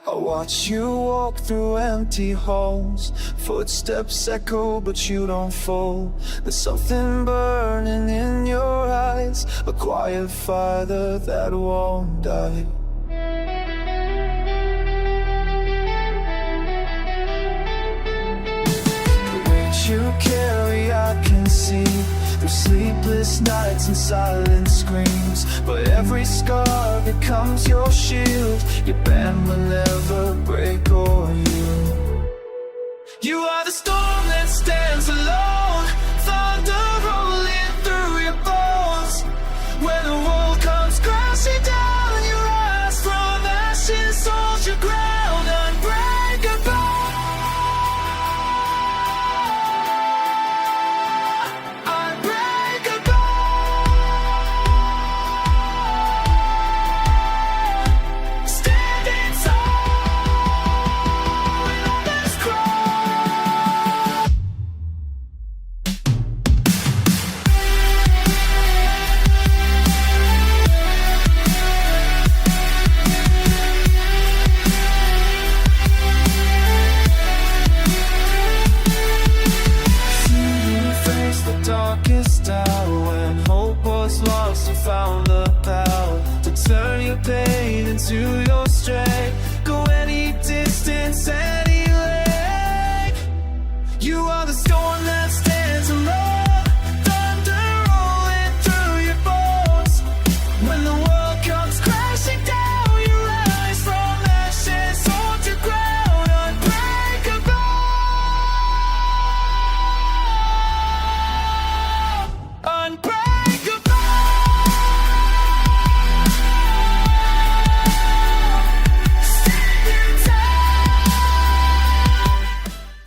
I watch you walk through empty halls. Footsteps echo but you don't fall. There's something burning in your eyes, a quiet fire that won't die. The weight you carry I can see through sleepless nights and silent screams. But every scar becomes your shield. Your band will never break or yield. You are the storm that stands alone, thunder rolling through your bones. When the world comes crashing down, you rise from ashes, hold your ground, unbreakable. Darkest hour, when hope was lost, you found the power to turn your pain into your strength. Go any distance and